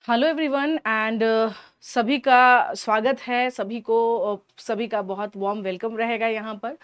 Hello everyone and सभी का स्वागत है। सभी का बहुत वार्म वेलकम रहेगा यहाँ पर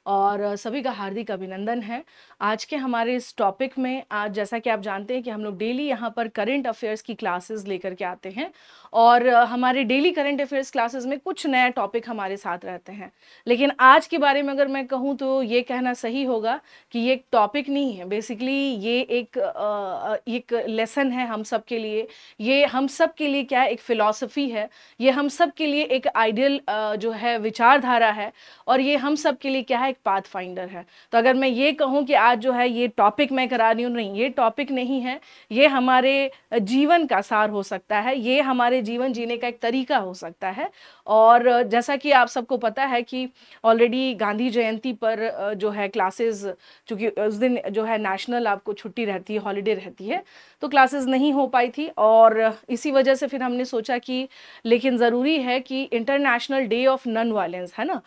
और सभी का हार्दिक अभिनंदन है। आज के हमारे इस टॉपिक में आज जैसा कि आप जानते हैं कि हम लोग डेली यहाँ पर करंट अफेयर्स की क्लासेस लेकर के आते हैं और हमारे डेली करंट अफेयर्स क्लासेस में कुछ नया टॉपिक हमारे साथ रहते हैं। लेकिन आज के बारे में अगर मैं कहूँ तो ये कहना सही होगा कि ये एक टॉपिक नहीं है, बेसिकली ये एक लेसन है हम सब के लिए। ये हम सब के लिए क्या है, एक फिलॉसफी है। ये हम सब के लिए एक आइडियल जो है विचारधारा है और ये हम सब के लिए क्या है, एक पाथ फाइंडर है। तो अगर मैं ये कहूँ कि आज जो है ये टॉपिक मैं करा रही हूँ, नहीं, ये टॉपिक नहीं है, ये हमारे जीवन का सार हो सकता है, ये हमारे जीवन जीने का एक तरीका हो सकता है। और जैसा कि आप सबको पता है कि ऑलरेडी गांधी जयंती पर जो है क्लासेस, चूँकि उस दिन जो है नेशनल आपको छुट्टी रहती है, हॉलीडे रहती है, तो क्लासेस नहीं हो पाई थी और इसी वजह से फिर हमने सोचा कि लेकिन ज़रूरी है कि international day of non violence है ना,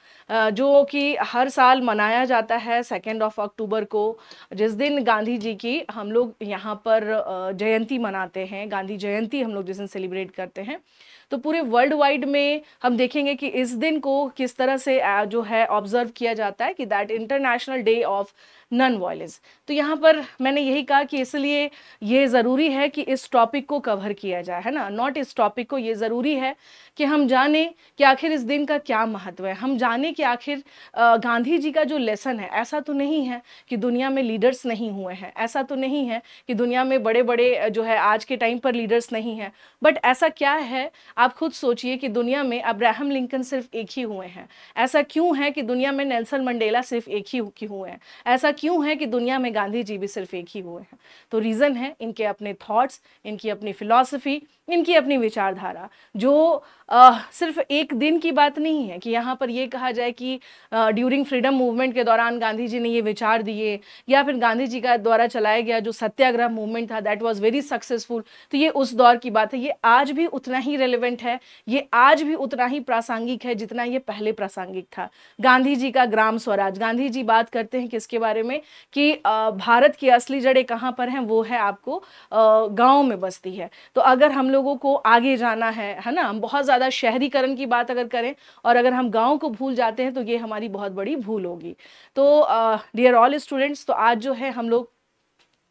जो कि हर साल मनाया जाता है 2 अक्टूबर को, जिस दिन गांधी जी की हम लोग यहाँ पर जयंती मनाते हैं। गांधी जयंती हम लोग जिस दिन सेलिब्रेट करते हैं, तो पूरे वर्ल्ड वाइड में हम देखेंगे कि इस दिन को किस तरह से जो है ऑब्जर्व किया जाता है कि that international day of non violence. तो यहाँ पर मैंने यही कहा कि इसलिए ये ज़रूरी है कि इस टॉपिक को कवर किया जाए, है ना, नॉट इस टॉपिक को, ये ज़रूरी है कि हम जाने कि आखिर इस दिन का क्या महत्व है, हम जाने कि आखिर गांधी जी का जो लेसन है, ऐसा तो नहीं है कि दुनिया में लीडर्स नहीं हुए हैं, ऐसा तो नहीं है कि दुनिया में बड़े बड़े जो है आज के टाइम पर लीडर्स नहीं हैं, बट ऐसा क्या है, आप खुद सोचिए कि दुनिया में अब्राहम लिंकन सिर्फ एक ही हुए हैं। ऐसा क्यों है कि दुनिया में नेल्सन मंडेला सिर्फ एक ही हुए हैं? ऐसा क्यों है कि दुनिया में गांधी जी भी सिर्फ एक ही हुए हैं? तो रीज़न है इनके अपने थॉट्स, इनकी अपनी फिलॉसफी, इनकी अपनी विचारधारा, जो सिर्फ एक दिन की बात नहीं है कि यहाँ पर ये कहा जाए कि ड्यूरिंग फ्रीडम मूवमेंट के दौरान गांधी जी ने ये विचार दिए, या फिर गांधी जी का द्वारा चलाया गया जो सत्याग्रह मूवमेंट था दैट वाज वेरी सक्सेसफुल, तो ये उस दौर की बात है। ये आज भी उतना ही रेलेवेंट है, ये आज भी उतना ही प्रासंगिक है जितना ये पहले प्रासंगिक था। गांधी जी का ग्राम स्वराज, गांधी जी बात करते हैं किसके बारे में कि भारत की असली जड़ें कहाँ पर हैं, वो है आपको गाँव में बसती है। तो अगर हम लोगों को आगे जाना है ना, हम बहुत ज़्यादा शहरीकरण की बात अगर करें और अगर हम गांव को भूल जाते हैं तो ये हमारी बहुत बड़ी भूल होगी। तो डियर ऑल स्टूडेंट्स, तो आज जो है हम लोग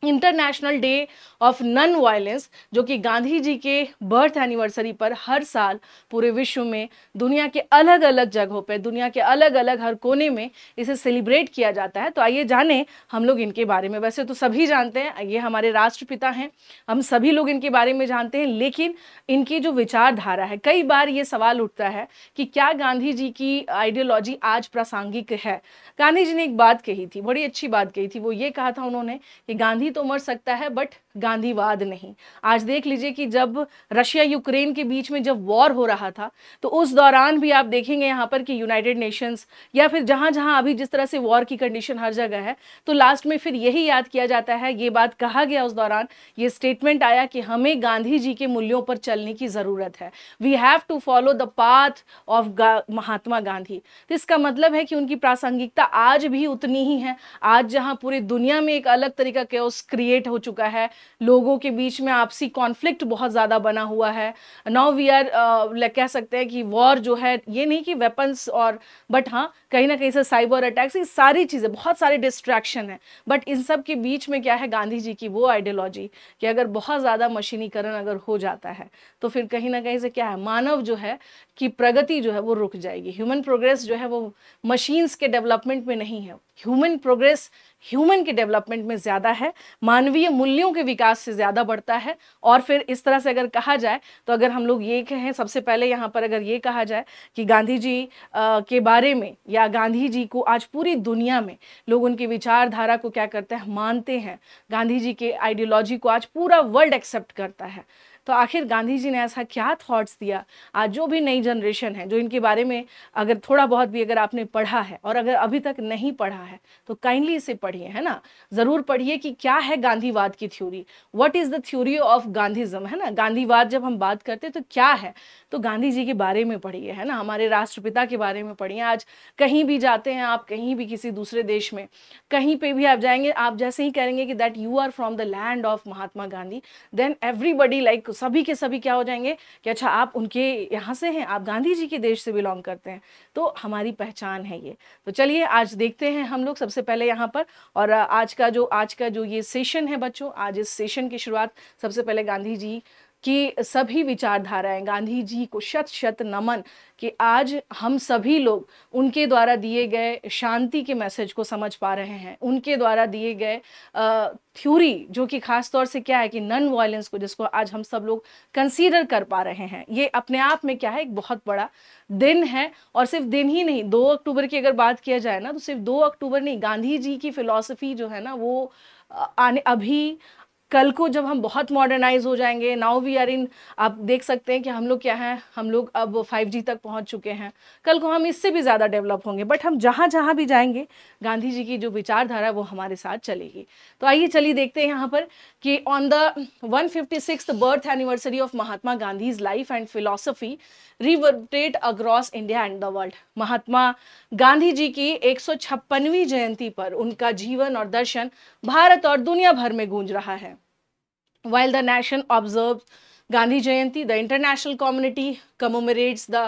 international day of non violence, जो कि गांधी जी के बर्थ एनिवर्सरी पर हर साल पूरे विश्व में दुनिया के अलग अलग जगहों पे, दुनिया के अलग अलग हर कोने में इसे सेलिब्रेट किया जाता है। तो आइए जानें हम लोग इनके बारे में। वैसे तो सभी जानते हैं, ये हमारे राष्ट्रपिता हैं, हम सभी लोग इनके बारे में जानते हैं, लेकिन इनकी जो विचारधारा है, कई बार ये सवाल उठता है कि क्या गांधी जी की आइडियोलॉजी आज प्रासंगिक है। गांधी जी ने एक बात कही थी, बड़ी अच्छी बात कही थी, वो ये कहा था उन्होंने कि गांधी तो मर सकता है बट गांधीवाद नहीं। आज देख लीजिए कि जब रशिया यूक्रेन के बीच में जब वॉर हो रहा था, तो उस दौरान भी आप देखेंगे यहाँ पर कि यूनाइटेड नेशंस या फिर जहाँ जहाँ अभी जिस तरह से वॉर की कंडीशन हर जगह है, तो लास्ट में फिर यही याद किया जाता है, ये बात कहा गया उस दौरान, ये स्टेटमेंट आया कि हमें गांधी जी के मूल्यों पर चलने की ज़रूरत है। We have to follow the path of Mahatma Gandhi. तो इसका मतलब है कि उनकी प्रासंगिकता आज भी उतनी ही है। आज जहाँ पूरी दुनिया में एक अलग तरीका के क्रिएट हो चुका है, लोगों के बीच में आपसी कॉन्फ्लिक्ट बहुत ज़्यादा बना हुआ है। नाउ वी आर कह सकते हैं कि वॉर जो है, ये नहीं कि वेपन्स और, बट हाँ कहीं ना कहीं से साइबर अटैक्स, ये सारी चीज़ें, बहुत सारे डिस्ट्रैक्शन है, बट इन सब के बीच में क्या है, गांधी जी की वो आइडियोलॉजी कि अगर बहुत ज़्यादा मशीनीकरण अगर हो जाता है तो फिर कहीं ना कहीं से क्या है, मानव जो है कि प्रगति जो है वो रुक जाएगी। ह्यूमन प्रोग्रेस जो है वो मशीन्स के डेवलपमेंट में नहीं है, ह्यूमन प्रोग्रेस ह्यूमन के डेवलपमेंट में ज़्यादा है, मानवीय मूल्यों के विकास से ज़्यादा बढ़ता है। और फिर इस तरह से अगर कहा जाए तो अगर हम लोग ये कहें, सबसे पहले यहाँ पर अगर ये कहा जाए कि गांधी जी के बारे में, या गांधी जी को आज पूरी दुनिया में लोग उनकी विचारधारा को क्या करते हैं, मानते हैं, गांधी जी के आइडियोलॉजी को आज पूरा वर्ल्ड एक्सेप्ट करता है। तो आखिर गांधी जी ने ऐसा क्या थॉट्स दिया, आज जो भी नई जनरेशन है जो इनके बारे में अगर थोड़ा बहुत भी अगर आपने पढ़ा है और अगर अभी तक नहीं पढ़ा है तो काइंडली इसे पढ़िए, है ना, ज़रूर पढ़िए कि क्या है गांधीवाद की theory, what is the theory of Gandhism, है ना। गांधीवाद जब हम बात करते हैं तो क्या है, तो गांधी जी के बारे में पढ़िए, है ना, हमारे राष्ट्रपिता के बारे में पढ़िए। आज कहीं भी जाते हैं आप, कहीं भी किसी दूसरे देश में कहीं पे भी आप जाएंगे, आप जैसे ही कहेंगे कि that you are from the land of Mahatma Gandhi, then everybody like सभी के सभी क्या हो जाएंगे कि अच्छा आप उनके यहाँ से हैं, आप गांधी जी के देश से बिलोंग करते हैं, तो हमारी पहचान है ये। तो चलिए आज देखते हैं हम लोग सबसे पहले यहाँ पर, और आज का जो ये सेशन है बच्चों, आज इस सेशन की शुरुआत सबसे पहले गांधी जी कि सभी विचारधाराएं, गांधी जी को शत शत नमन कि आज हम सभी लोग उनके द्वारा दिए गए शांति के मैसेज को समझ पा रहे हैं, उनके द्वारा दिए गए थ्योरी जो कि खास तौर से क्या है कि नॉन वायलेंस को, जिसको आज हम सब लोग कंसीडर कर पा रहे हैं, ये अपने आप में क्या है, एक बहुत बड़ा दिन है। और सिर्फ दिन ही नहीं, 2 अक्टूबर की अगर बात किया जाए ना, तो सिर्फ 2 अक्टूबर नहीं, गांधी जी की फिलॉसफी जो है ना वो आने अभी कल को जब हम बहुत मॉडर्नाइज हो जाएंगे, नाउ वी आर इन, आप देख सकते हैं कि हम लोग क्या हैं, हम लोग अब 5G तक पहुंच चुके हैं, कल को हम इससे भी ज़्यादा डेवलप होंगे, बट हम जहाँ जहाँ भी जाएंगे गांधी जी की जो विचारधारा वो हमारे साथ चलेगी। तो आइए चलिए देखते हैं यहाँ पर कि on the 156th birth anniversary of Mahatma Gandhi's life and philosophy reverberate across India and the world. Mahatma Gandhi ji की 156वीं जयंती पर उनका जीवन और दर्शन भारत और दुनिया भर में गूंज रहा है। While the nation observes Gandhi Jayanti, the international community commemorates the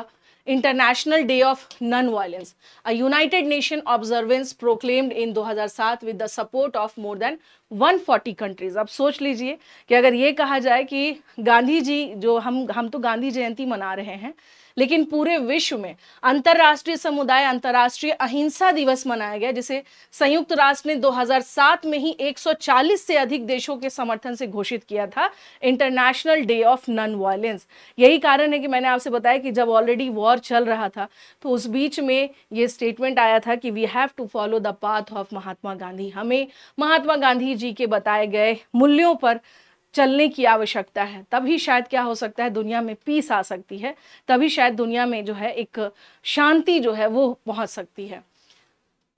International Day of Non-Violence, a United Nations observance proclaimed in 2007 with the support of more than 140 countries। अब सोच लीजिए कि अगर ये कहा जाए कि गांधी जी जो हम तो गांधी जयंती मना रहे हैं, लेकिन पूरे विश्व में अंतर्राष्ट्रीय समुदाय अंतर्राष्ट्रीय अहिंसा दिवस मनाया गया, जिसे संयुक्त राष्ट्र ने 2007 में ही 140 से अधिक देशों के समर्थन से घोषित किया था international day of non violence. यही कारण है कि मैंने आपसे बताया कि जब ऑलरेडी वॉर चल रहा था तो उस बीच में ये स्टेटमेंट आया था कि we have to follow the path of Mahatma Gandhi, हमें महात्मा गांधी जी के बताए गए मूल्यों पर चलने की आवश्यकता है, तभी शायद क्या हो सकता है, दुनिया में पीस आ सकती है, तभी शायद दुनिया में जो है एक शांति जो है वो पहुंच सकती है।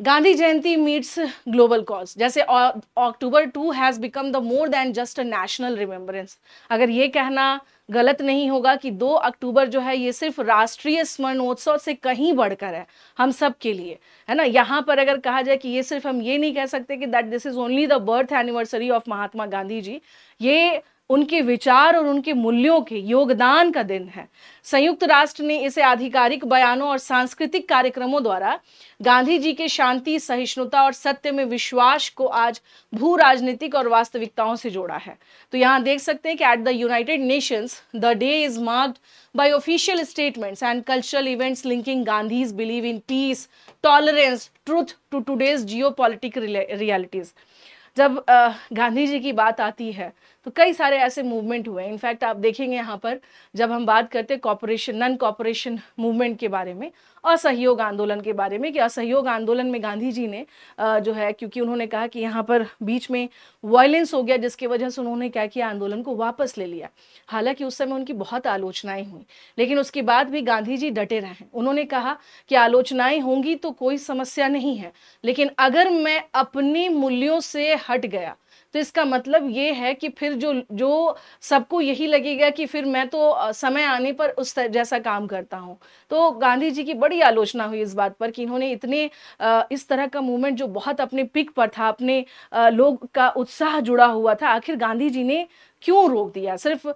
गांधी जयंती मीट्स ग्लोबल कॉज, जैसे अक्टूबर 2 has become the more than just a national remembrance. अगर ये कहना गलत नहीं होगा कि 2 अक्टूबर जो है ये सिर्फ राष्ट्रीय स्मरणोत्सव से कहीं बढ़कर है हम सब के लिए, है ना। यहाँ पर अगर कहा जाए कि ये सिर्फ, हम ये नहीं कह सकते कि that this is only the birth anniversary of Mahatma Gandhi ji, ये उनके विचार और उनके मूल्यों के योगदान का दिन है। संयुक्त राष्ट्र ने इसे आधिकारिक बयानों और सांस्कृतिक कार्यक्रमों द्वारा गांधी जी के शांति, सहिष्णुता और सत्य में विश्वास को आज भू राजनीतिक और वास्तविकताओं से जोड़ा है। तो यहाँ देख सकते हैं कि at the United Nations the day is marked by official statements and cultural events linking Gandhi's belief in peace, tolerance, truth to today's geopolitical realities। जब गांधी जी की बात आती है तो कई सारे ऐसे मूवमेंट हुए। इनफैक्ट आप देखेंगे यहाँ पर जब हम बात करते हैं कॉपरेशन, नॉन कॉपरेशन मूवमेंट के बारे में, असहयोग आंदोलन के बारे में, कि असहयोग आंदोलन में गांधी जी ने जो है, क्योंकि उन्होंने कहा कि यहाँ पर बीच में वायलेंस हो गया, जिसकी वजह से उन्होंने क्या किया, आंदोलन को वापस ले लिया। हालांकि उस समय उनकी बहुत आलोचनाएं हुई, लेकिन उसके बाद भी गांधी जी डटे रहे। उन्होंने कहा कि आलोचनाएं होंगी तो कोई समस्या नहीं है, लेकिन अगर मैं अपने मूल्यों से हट गया तो इसका मतलब ये है कि फिर जो सबको यही लगेगा कि फिर मैं तो समय आने पर उस जैसा काम करता हूँ। तो गांधी जी की बड़ी आलोचना हुई इस बात पर कि इन्होंने इतने इस तरह का मूवमेंट जो बहुत अपने पिक पर था, अपने लोग का उत्साह जुड़ा हुआ था, आखिर गांधी जी ने क्यों रोक दिया। सिर्फ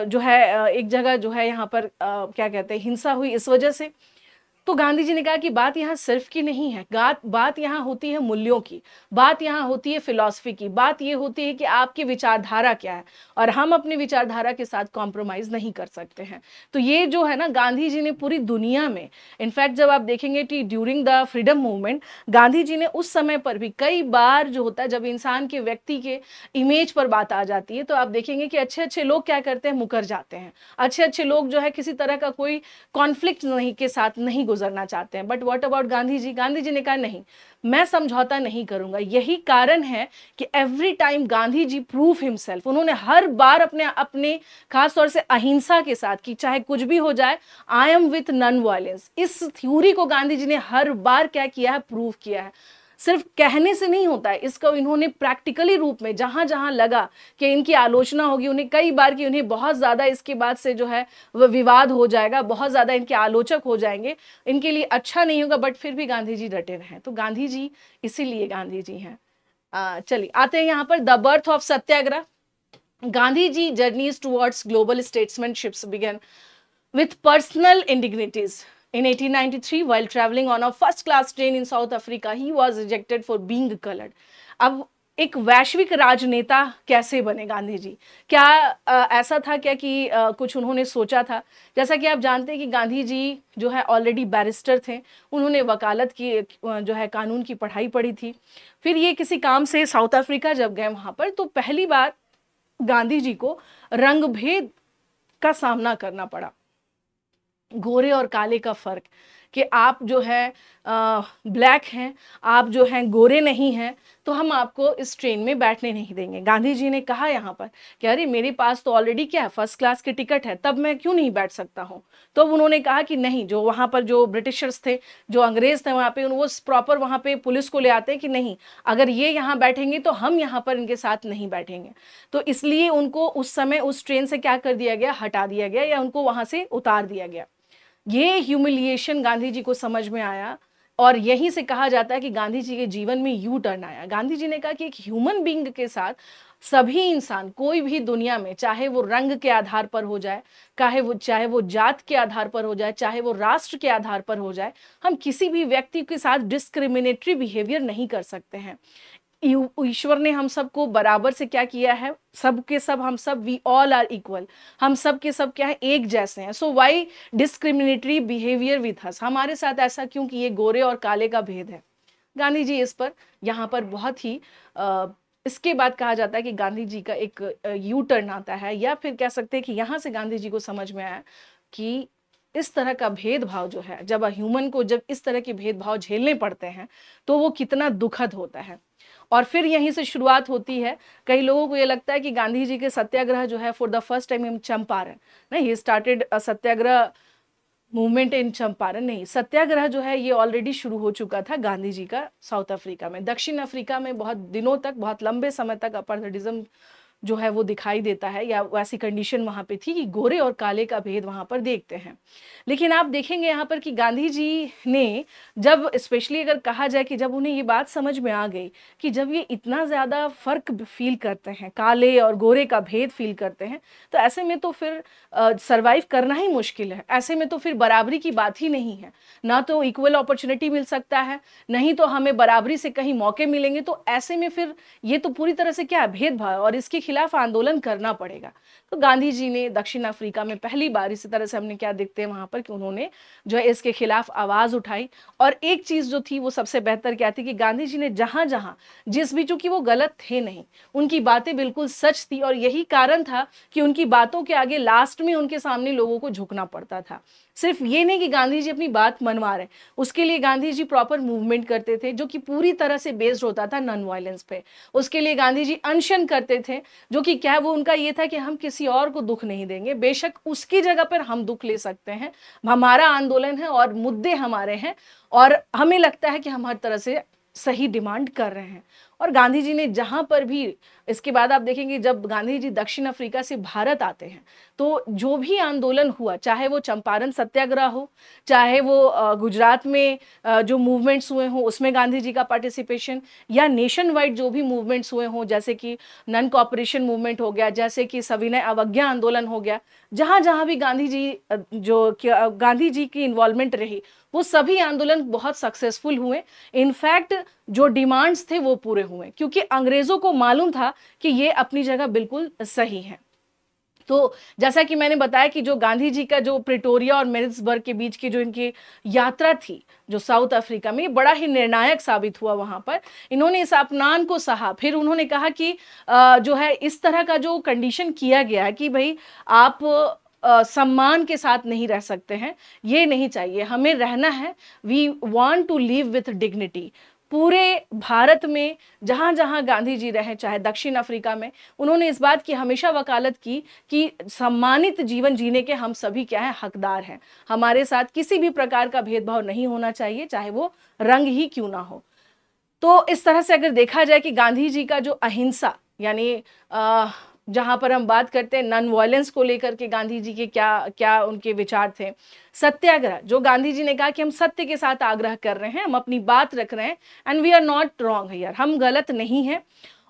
जो है एक जगह जो है यहाँ पर क्या कहते हैं, हिंसा हुई इस वजह से। तो गांधी जी ने कहा कि बात यहाँ सिर्फ की नहीं है, बात यहाँ होती है मूल्यों की, बात यहाँ होती है फिलॉसफी की, बात ये होती है कि आपकी विचारधारा क्या है, और हम अपनी विचारधारा के साथ कॉम्प्रोमाइज नहीं कर सकते हैं। तो ये जो है ना, गांधी जी ने पूरी दुनिया में, इनफैक्ट जब आप देखेंगे कि during the freedom movement, Gandhi ji ने उस समय पर भी कई बार जो होता है, जब इंसान के व्यक्ति के इमेज पर बात आ जाती है, तो आप देखेंगे कि अच्छे अच्छे लोग क्या करते हैं, मुकर जाते हैं। अच्छे अच्छे लोग जो है किसी तरह का कोई कॉन्फ्लिक्ट नहीं के साथ नहीं गुजरना चाहते हैं। But what about Gandhi ji? Gandhi ji ने कहा नहीं, मैं समझौता नहीं करूंगा। यही कारण है कि every time Gandhi ji prove himself, उन्होंने हर बार अपने खास तौर से अहिंसा के साथ, कि चाहे कुछ भी हो जाए, I am with non violence, इस थ्योरी को गांधी जी ने हर बार क्या किया है, प्रूव किया है। सिर्फ कहने से नहीं होता है, इसको इन्होंने प्रैक्टिकली रूप में जहां जहां लगा कि इनकी आलोचना होगी, उन्हें कई बार कि उन्हें बहुत ज़्यादा इसके बाद से जो है वह विवाद हो जाएगा, बहुत ज़्यादा इनके आलोचक हो जाएंगे, इनके लिए अच्छा नहीं होगा, बट फिर भी गांधी जी डटे रहे। तो गांधी जी इसीलिए गांधी जी हैं। चलिए आते हैं यहाँ पर the birth of satyagraha. Gandhi ji journeys towards global statesmanships began with personal indignities. In 1893, while traveling on a first-class train in South Africa, he was rejected for being colored. अब एक वैश्विक राजनेता कैसे बने गांधी जी? क्या ऐसा था क्या कि कुछ उन्होंने सोचा था? जैसा कि आप जानते हैं कि गांधी जी जो है ऑलरेडी बैरिस्टर थे, उन्होंने वकालत की जो है कानून की पढ़ाई पढ़ी थी। फिर ये किसी काम से साउथ अफ्रीका जब गए वहाँ पर, तो पहली बार गांधी जी को रंगभेद का सामना करना पड़ा, गोरे और काले का फर्क, कि आप जो है ब्लैक हैं, आप जो हैं गोरे नहीं हैं, तो हम आपको इस ट्रेन में बैठने नहीं देंगे। गांधी जी ने कहा यहाँ पर कि अरे मेरे पास तो ऑलरेडी क्या है, फर्स्ट क्लास की टिकट है, तब मैं क्यों नहीं बैठ सकता हूँ। तो उन्होंने कहा कि नहीं, जो वहाँ पर जो ब्रिटिशर्स थे, जो अंग्रेज थे वहाँ पे, वो प्रॉपर वहाँ पे पुलिस को ले आते हैं कि नहीं, अगर ये यहाँ बैठेंगे तो हम यहाँ पर इनके साथ नहीं बैठेंगे। तो इसलिए उनको उस समय उस ट्रेन से क्या कर दिया गया, हटा दिया गया, या उनको वहाँ से उतार दिया गया। ये ह्यूमिलिएशन गांधी जी को समझ में आया, और यहीं से कहा जाता है कि गांधी जी के जीवन में यू टर्न आया। गांधी जी ने कहा कि एक ह्यूमन बीइंग के साथ सभी इंसान, कोई भी दुनिया में, चाहे वो रंग के आधार पर हो जाए, चाहे वो जात के आधार पर हो जाए, चाहे वो राष्ट्र के आधार पर हो जाए, हम किसी भी व्यक्ति के साथ डिस्क्रिमिनेटरी बिहेवियर नहीं कर सकते हैं। ईश्वर ने हम सबको बराबर से क्या किया है, सब के सब, हम सब, वी ऑल आर इक्वल, हम सब के सब क्या है, एक जैसे हैं। So why discriminatory behaviour with us, हमारे साथ ऐसा क्यों कि ये गोरे और काले का भेद है। गांधी जी इस पर यहाँ पर बहुत ही इसके बाद कहा जाता है कि गांधी जी का एक यू टर्न आता है, या फिर कह सकते हैं कि यहाँ से गांधी जी को समझ में आया कि इस तरह का भेदभाव जो है, जब ह्यूमन को जब इस तरह के भेदभाव झेलने पड़ते हैं तो वो कितना दुखद होता है। और फिर यहीं से शुरुआत होती है। कई लोगों को ये लगता है कि गांधी जी के सत्याग्रह जो है for the first time in Champaran, नहीं, he started satyagraha movement in Champaran, नहीं, सत्याग्रह जो है ये ऑलरेडी शुरू हो चुका था गांधी जी का साउथ अफ्रीका में। दक्षिण अफ्रीका में बहुत दिनों तक, बहुत लंबे समय तक अपार्थाइडिज्म जो है वो दिखाई देता है, या वैसी कंडीशन वहाँ पे थी कि गोरे और काले का भेद वहाँ पर देखते हैं। लेकिन आप देखेंगे यहाँ पर कि गांधी जी ने जब, स्पेशली अगर कहा जाए कि जब उन्हें ये बात समझ में आ गई कि जब ये इतना ज़्यादा फ़र्क फील करते हैं, काले और गोरे का भेद फील करते हैं, तो ऐसे में तो फिर सरवाइव करना ही मुश्किल है। ऐसे में तो फिर बराबरी की बात ही नहीं है, ना तो इक्वल अपॉर्चुनिटी मिल सकता है, नहीं तो हमें बराबरी से कहीं मौके मिलेंगे। तो ऐसे में फिर ये तो पूरी तरह से क्या है, भेदभाव, और इसके खिलाफ आंदोलन करना पड़ेगा। तो गांधी जी ने दक्षिण अफ्रीका में पहली बार इसी तरह से हमने क्या देखते हैं वहां पर कि उन्होंने जो है इसके खिलाफ आवाज उठाई। और एक चीज जो थी वो सबसे बेहतर क्या थी कि गांधी जी ने जहां जहां जिस भी, चूंकि वो गलत थे नहीं, उनकी बातें बिल्कुल सच थी, और यही कारण था कि उनकी बातों के आगे लास्ट में उनके सामने लोगों को झुकना पड़ता था। सिर्फ ये नहीं कि गांधी जी अपनी बात मनवा रहे, उसके लिए गांधी जी प्रॉपर मूवमेंट करते थे जो कि पूरी तरह से बेस्ड होता था नॉन वायलेंस पे। उसके लिए गांधी जी अनशन करते थे, जो कि क्या, वो उनका ये था कि हम किसी और को दुख नहीं देंगे, बेशक उसकी जगह पर हम दुख ले सकते हैं, हमारा आंदोलन है और मुद्दे हमारे हैं, और हमें लगता है कि हम हर तरह से सही डिमांड कर रहे हैं। और गांधी जी ने जहां पर भी, इसके बाद आप देखेंगे जब गांधी जी दक्षिण अफ्रीका से भारत आते हैं, तो जो भी आंदोलन हुआ, चाहे वो चंपारण सत्याग्रह हो, चाहे वो गुजरात में जो मूवमेंट्स हुए हों उसमें गांधी जी का पार्टिसिपेशन, या नेशन वाइड जो भी मूवमेंट्स हुए हों, जैसे कि नॉन कॉपरेशन मूवमेंट हो गया, जैसे कि सविनय अवज्ञा आंदोलन हो गया, जहां जहां भी गांधी जी की इन्वॉल्वमेंट रही, वो सभी आंदोलन बहुत सक्सेसफुल हुए। इनफैक्ट जो डिमांड्स थे वो पूरे हुए, क्योंकि अंग्रेजों को मालूम था कि ये अपनी जगह बिल्कुल सही है। तो जैसा कि मैंने बताया कि जो गांधी जी का जो प्रिटोरिया और मैरिट्सबर्ग के बीच की जो इनकी यात्रा थी जो साउथ अफ्रीका में, बड़ा ही निर्णायक साबित हुआ। वहां पर इन्होंने इस अपमान को सहा। फिर उन्होंने कहा कि जो है इस तरह का जो कंडीशन किया गया है कि भाई आप सम्मान के साथ नहीं रह सकते हैं, ये नहीं चाहिए, हमें रहना है, we want to live with dignity. पूरे भारत में जहां जहां गांधी जी रहे, चाहे दक्षिण अफ्रीका में, उन्होंने इस बात की हमेशा वकालत की कि सम्मानित जीवन जीने के हम सभी क्या है, हकदार हैं, हमारे साथ किसी भी प्रकार का भेदभाव नहीं होना चाहिए, चाहे वो रंग ही क्यों ना हो। तो इस तरह से अगर देखा जाए कि गांधी जी का जो अहिंसा, यानी जहां पर हम बात करते हैं नॉन वायलेंस को लेकर के गांधी जी के क्या क्या उनके विचार थे, सत्याग्रह, जो गांधी जी ने कहा कि हम सत्य के साथ आग्रह कर रहे हैं, हम अपनी बात रख रहे हैं, and we are not wrong here, हम गलत नहीं हैं,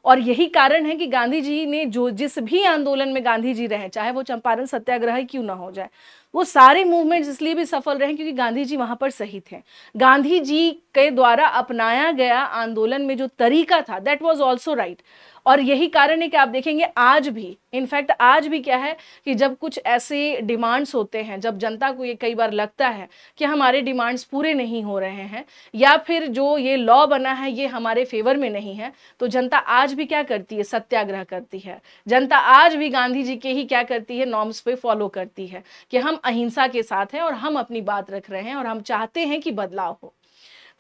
और यही कारण है कि गांधी जी ने जो जिस भी आंदोलन में गांधी जी रहे, चाहे वो चंपारण सत्याग्रह क्यों ना हो जाए, वो सारे मूवमेंट्स इसलिए भी सफल रहे क्योंकि गांधी जी वहां पर सही थे। गांधी जी के द्वारा अपनाया गया आंदोलन में जो तरीका था दैट वाज आल्सो राइट। और यही कारण है कि आप देखेंगे आज भी, इनफैक्ट आज भी क्या है कि जब कुछ ऐसे डिमांड्स होते हैं, जब जनता को ये कई बार लगता है कि हमारे डिमांड्स पूरे नहीं हो रहे हैं या फिर जो ये लॉ बना है ये हमारे फेवर में नहीं है, तो जनता आज भी क्या करती है, सत्याग्रह करती है। जनता आज भी गांधी जी के ही क्या करती है, नॉर्म्स पे फॉलो करती है कि हम अहिंसा के साथ हैं और हम अपनी बात रख रहे हैं और हम चाहते हैं कि बदलाव हो।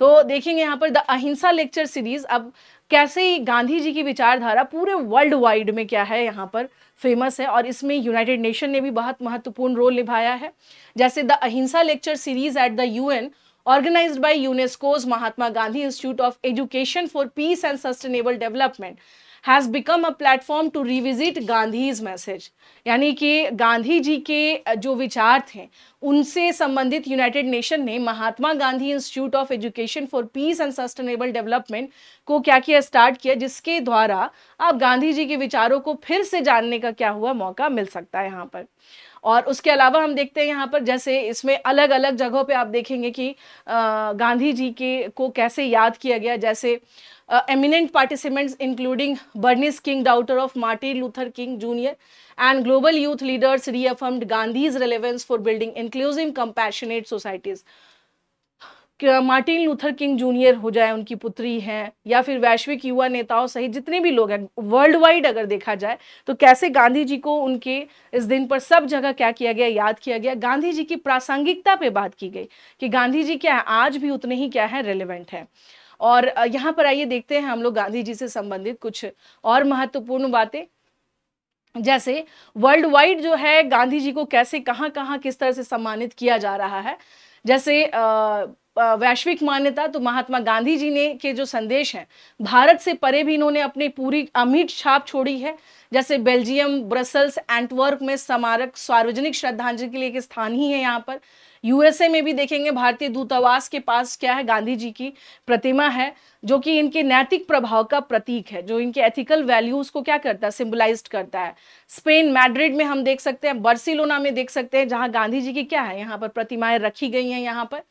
तो देखेंगे यहाँ पर द अहिंसा लेक्चर सीरीज अब कैसे गांधी जी की विचारधारा पूरे वर्ल्ड वाइड में क्या है यहाँ पर फेमस है, और इसमें यूनाइटेड नेशन ने भी बहुत महत्वपूर्ण रोल निभाया है। जैसे द अहिंसा lecture series at the UN organized by UNESCO's Mahatma Gandhi Institute of Education for Peace and Sustainable Development has become a platform to revisit Gandhi's message। यानी कि गांधी जी के जो विचार थे उनसे संबंधित यूनाइटेड नेशन ने Mahatma Gandhi Institute of Education for Peace and Sustainable Development को क्या किया, स्टार्ट किया, जिसके द्वारा आप गांधी जी के विचारों को फिर से जानने का क्या हुआ, मौका मिल सकता है यहाँ पर। और उसके अलावा हम देखते हैं यहाँ पर जैसे इसमें अलग अलग जगहों पे आप देखेंगे कि गांधी जी के को कैसे याद किया गया। जैसे eminent participants including Bernice King, daughter of Martin Luther King Jr., and global youth leaders reaffirmed Gandhi's relevance for building inclusive, compassionate societies। Martin Luther king junior हो जाए, उनकी पुत्री हैं, या फिर वैश्विक युवा नेताओं सहित जितने भी लोग हैं वर्ल्ड वाइड अगर देखा जाए तो कैसे गांधी जी को उनके इस दिन पर सब जगह क्या किया गया, याद किया गया। गांधी जी की प्रासंगिकता पे बात की गई कि गांधी जी क्या है, आज भी उतने ही क्या है, रेलेवेंट है। और यहाँ पर आइए देखते हैं हम लोग गांधी जी से संबंधित कुछ और महत्वपूर्ण बातें। जैसे वर्ल्ड वाइड जो है गांधी जी को कैसे कहाँ कहाँ किस तरह से सम्मानित किया जा रहा है। जैसे वैश्विक मान्यता, तो महात्मा गांधी जी ने के जो संदेश हैं भारत से परे भी इन्होंने अपनी पूरी अमिट छाप छोड़ी है। जैसे बेल्जियम, ब्रसल्स, एंटवर्प में स्मारक सार्वजनिक श्रद्धांजलि के लिए एक स्थान ही है। यहाँ पर यूएसए में भी देखेंगे भारतीय दूतावास के पास क्या है, गांधी जी की प्रतिमा है, जो कि इनके नैतिक प्रभाव का प्रतीक है, जो इनके एथिकल वैल्यूज को क्या करता है, सिंबलाइज्ड करता है। स्पेन मैड्रिड में हम देख सकते हैं, बार्सिलोना में देख सकते हैं, जहां गांधी जी की क्या है, यहाँ पर प्रतिमाएं रखी गई हैं। यहाँ पर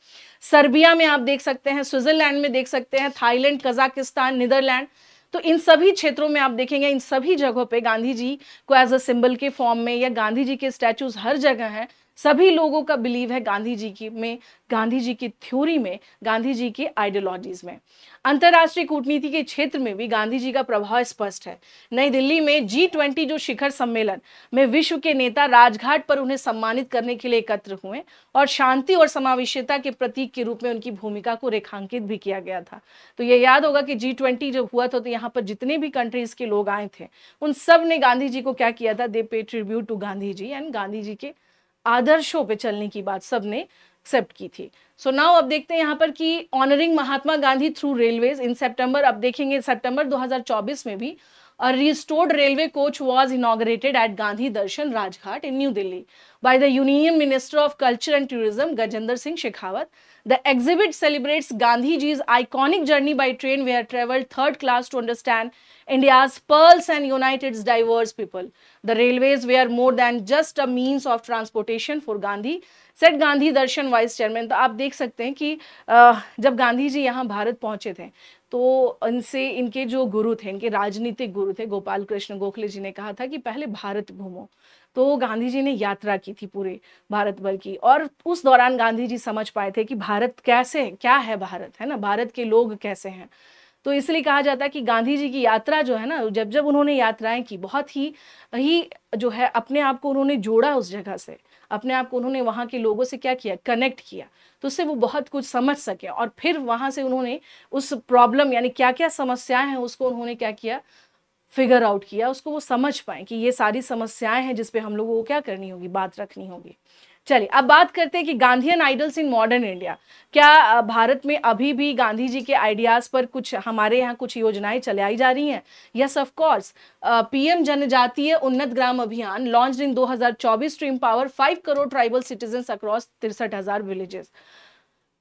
सर्बिया में आप देख सकते हैं, स्विट्जरलैंड में देख सकते हैं, थाईलैंड, कजाकिस्तान, नीदरलैंड। तो इन सभी क्षेत्रों में आप देखेंगे, इन सभी जगहों पे गांधी जी को एज अ सिंबल के फॉर्म में या गांधी जी के स्टैचूज हर जगह हैं। सभी लोगों का बिलीव है गांधी जी की में, गांधी जी की थ्योरी में, गांधी जी की आइडियोलॉजीज में। अंतरराष्ट्रीय कूटनीति के क्षेत्र में भी गांधी जी का प्रभाव स्पष्ट है। नई दिल्ली में G20 जो शिखर सम्मेलन में विश्व के नेता राजघाट पर उन्हें सम्मानित करने के लिए एकत्र हुए और शांति और समावेशिता के प्रतीक के रूप में उनकी भूमिका को रेखांकित भी किया गया था। तो ये याद होगा कि G20 जब हुआ था तो यहाँ पर जितने भी कंट्रीज के लोग आए थे उन सब ने गांधी जी को क्या किया था, they pay tribute to Gandhi ji, and Gandhi ji के आदर्शों पे चलने की बात सबने एक्सेप्ट की थी। सो नाउ अब देखते हैं यहाँ पर कि honouring Mahatma Gandhi through railways in September. अब देखेंगे सितंबर 2024 में भी a restored railway coach was inaugurated at Gandhi Darshan Rajghat in New Delhi by the Union Minister of Culture and Tourism Gajendra Singh Shekhawat. The exhibit celebrates Gandhi ji's iconic journey by train where traveled third class to understand India's pulse and unite its diverse people. The railways were more than just a means of transportation for Gandhi, said Gandhi Darshan Vice Chairman। तो आप देख सकते हैं कि जब गांधी जी यहाँ भारत पहुंचे थे तो इनसे इनके जो गुरु थे, इनके राजनीतिक गुरु थे, गोपाल कृष्ण गोखले जी ने कहा था कि पहले भारत घूमो। तो गांधी जी ने यात्रा की थी पूरे भारत भर की, और उस दौरान गांधी जी समझ पाए थे कि भारत कैसे, क्या है भारत, है ना, भारत के लोग कैसे हैं। तो इसलिए कहा जाता है कि गांधी जी की यात्रा जो है ना, जब जब उन्होंने यात्राएं की, बहुत ही जो है अपने आप को उन्होंने जोड़ा उस जगह से, अपने आप को उन्होंने वहाँ के लोगों से क्या किया, कनेक्ट किया, तो उससे वो बहुत कुछ समझ सके। और फिर वहाँ से उन्होंने उस प्रॉब्लम यानी क्या क्या समस्याएं हैं उसको उन्होंने क्या किया, फिगर आउट किया, उसको वो समझ पाए कि ये सारी समस्याएं हैं जिस पे हम लोगों को क्या करनी होगी, बात रखनी होगी। चलिए अब बात करते हैं कि Gandhian idols in modern India. क्या भारत में अभी भी गांधी जी के आइडियाज पर कुछ हमारे यहाँ कुछ योजनाएं चलाई जा रही हैं? Yes of course. PM Janjatiya Unnat Gram Abhiyan launched in 2024 to empower 5 crore tribal citizens across 63,000 villages.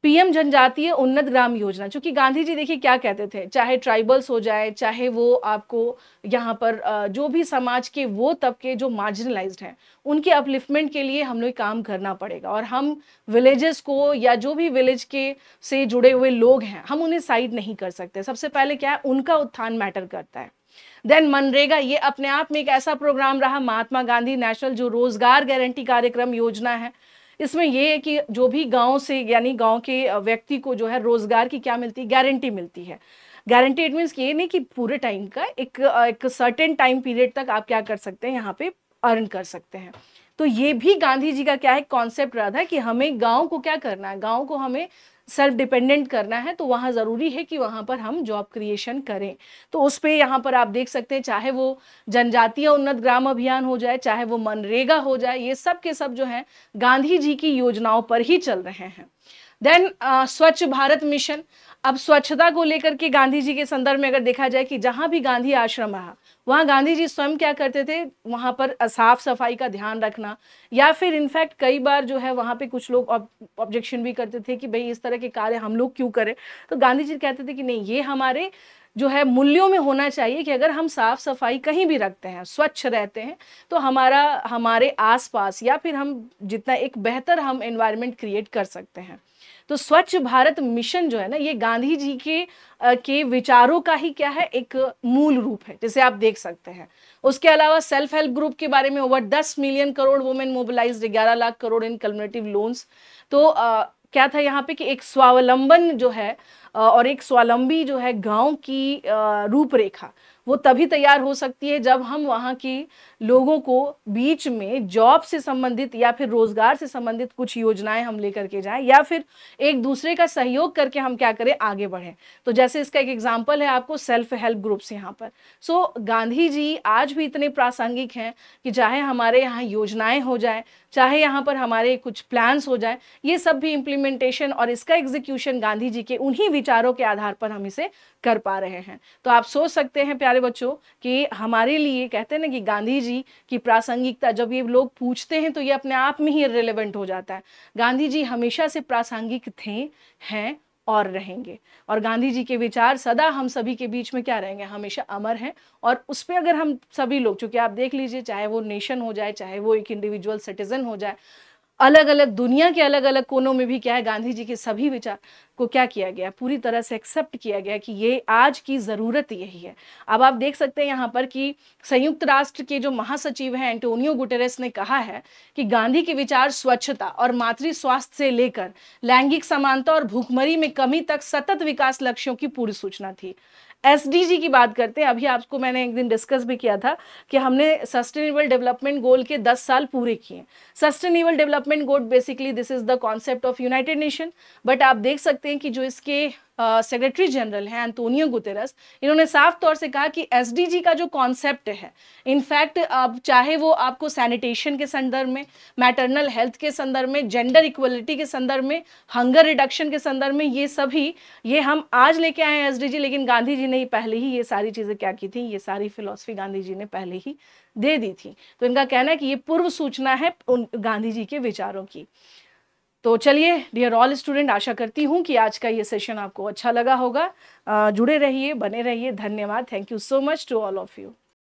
PM Janjatiya Unnat Gram Yojana, चूंकि गांधी जी देखिए क्या कहते थे, चाहे ट्राइबल्स हो जाए, चाहे वो आपको यहाँ पर जो भी समाज के वो तबके जो मार्जिनलाइज्ड हैं, उनके अपलिफ्टमेंट के लिए हम लोग काम करना पड़ेगा। और हम विलेजेस को या जो भी विलेज के से जुड़े हुए लोग हैं, हम उन्हें साइड नहीं कर सकते। सबसे पहले क्या है, उनका उत्थान मैटर करता है। देन मनरेगा, ये अपने आप में एक ऐसा प्रोग्राम रहा, महात्मा गांधी नेशनल जो रोजगार गारंटी कार्यक्रम योजना है। इसमें ये है कि जो भी गांव से यानी गांव के व्यक्ति को जो है रोजगार की क्या मिलती है, गारंटी मिलती है। गारंटी इट मीन्स ये नहीं कि पूरे टाइम का, एक सर्टेन टाइम पीरियड तक आप क्या कर सकते हैं, यहाँ पे अर्न कर सकते हैं। तो ये भी गांधी जी का क्या है, कॉन्सेप्ट रहा था कि हमें गांव को क्या करना है, गांव को हमें सेल्फ डिपेंडेंट करना है, तो वहाँ ज़रूरी है कि वहाँ पर हम जॉब क्रिएशन करें। तो उस पे यहाँ पर आप देख सकते हैं, चाहे वो जनजातीय उन्नत ग्राम अभियान हो जाए, चाहे वो मनरेगा हो जाए, ये सब के सब जो है गांधी जी की योजनाओं पर ही चल रहे हैं। देन स्वच्छ भारत मिशन, अब स्वच्छता को लेकर के गांधी जी के संदर्भ में अगर देखा जाए कि जहां भी गांधी आश्रम रहा, वहां गांधी जी स्वयं क्या करते थे, वहां पर साफ सफाई का ध्यान रखना, या फिर इनफैक्ट कई बार जो है वहां पे कुछ लोग ऑब्जेक्शन भी करते थे कि भाई इस तरह के कार्य हम लोग क्यों करें। तो गांधी जी कहते थे कि नहीं, ये हमारे जो है मूल्यों में होना चाहिए कि अगर हम साफ सफाई कहीं भी रखते हैं, स्वच्छ रहते हैं, तो हमारे आसपास या फिर हम जितना एक बेहतर हम एनवायरनमेंट क्रिएट कर सकते हैं। तो स्वच्छ भारत मिशन जो है ना, ये गांधी जी के विचारों का ही क्या है, एक मूल रूप है, जैसे आप देख सकते हैं। उसके अलावा सेल्फ हेल्प ग्रुप के बारे में, over 10 million crore women mobilised, 11 lakh crore in community loans. तो क्या था यहाँ पे कि एक स्वावलंबन जो है और एक स्वावलंबी जो है गांव की रूपरेखा, वो तभी तैयार हो सकती है जब हम वहाँ की लोगों को बीच में जॉब से संबंधित या फिर रोजगार से संबंधित कुछ योजनाएं हम लेकर के जाएं, या फिर एक दूसरे का सहयोग करके हम क्या करें, आगे बढ़ें। तो जैसे इसका एक एग्जांपल है आपको सेल्फ हेल्प ग्रुप्स यहाँ पर। सो गांधी जी आज भी इतने प्रासंगिक हैं कि चाहे हमारे यहाँ योजनाएं हो जाए, चाहे यहाँ पर हमारे कुछ प्लान्स हो जाए, ये सब भी इम्प्लीमेंटेशन और इसका एग्जीक्यूशन गांधी जी के उन्हीं विचारों के आधार पर हम इसे कर पा रहे हैं। तो आप सोच सकते हैं प्यारे बच्चों कि हमारे लिए कहते हैं ना कि गांधी जी की प्रासंगिकता जब ये लोग पूछते हैं तो ये अपने आप में ही रिलेवेंट हो जाता है। गांधी जी हमेशा से प्रासंगिक थे, हैं और रहेंगे, और गांधी जी के विचार सदा हम सभी के बीच में क्या रहेंगे, हमेशा अमर हैं। और उस पर अगर हम सभी लोग, चूंकि आप देख लीजिए, चाहे वो नेशन हो जाए, चाहे वो एक इंडिविजुअल सिटीजन हो जाए, अलग अलग दुनिया के अलग अलग कोनों में भी क्या है, गांधी जी के सभी विचार को क्या किया गया, पूरी तरह से एक्सेप्ट किया गया कि ये आज की ज़रूरत यही है। अब आप देख सकते हैं यहाँ पर कि संयुक्त राष्ट्र के जो महासचिव हैं एंटोनियो गुटेरेस ने कहा है कि गांधी के विचार स्वच्छता और मातृ स्वास्थ्य से लेकर लैंगिक समानता और भूखमरी में कमी तक सतत विकास लक्ष्यों की पूरी सूचना थी। एसडीजी की बात करते हैं, अभी आपको मैंने एक दिन डिस्कस भी किया था कि हमने सस्टेनेबल डेवलपमेंट गोल के 10 साल पूरे किए। Sustainable development goal basically this is the concept of United nation, but आप देख सकते हैं कि जो इसके सेक्रेटरी जनरल हैं एंटोनियो गुतेरस, इन्होंने साफ तौर से कहा कि एसडीजी का जो कॉन्सेप्ट है, इनफैक्ट अब चाहे वो आपको सैनिटेशन के संदर्भ में, मैटरनल हेल्थ के संदर्भ में, जेंडर इक्वलिटी के संदर्भ में, हंगर रिडक्शन के संदर्भ में, ये सभी ये हम आज लेके आए हैं एसडीजी, लेकिन गांधी जी ने पहले ही ये सारी चीज़ें क्या की थी, ये सारी फिलॉसफी गांधी जी ने पहले ही दे दी थी। तो इनका कहना है कि ये पूर्व सूचना है उन गांधी जी के विचारों की। तो चलिए डियर ऑल स्टूडेंट, आशा करती हूँ कि आज का ये सेशन आपको अच्छा लगा होगा। जुड़े रहिए, बने रहिए। धन्यवाद। Thank you so much to all of you.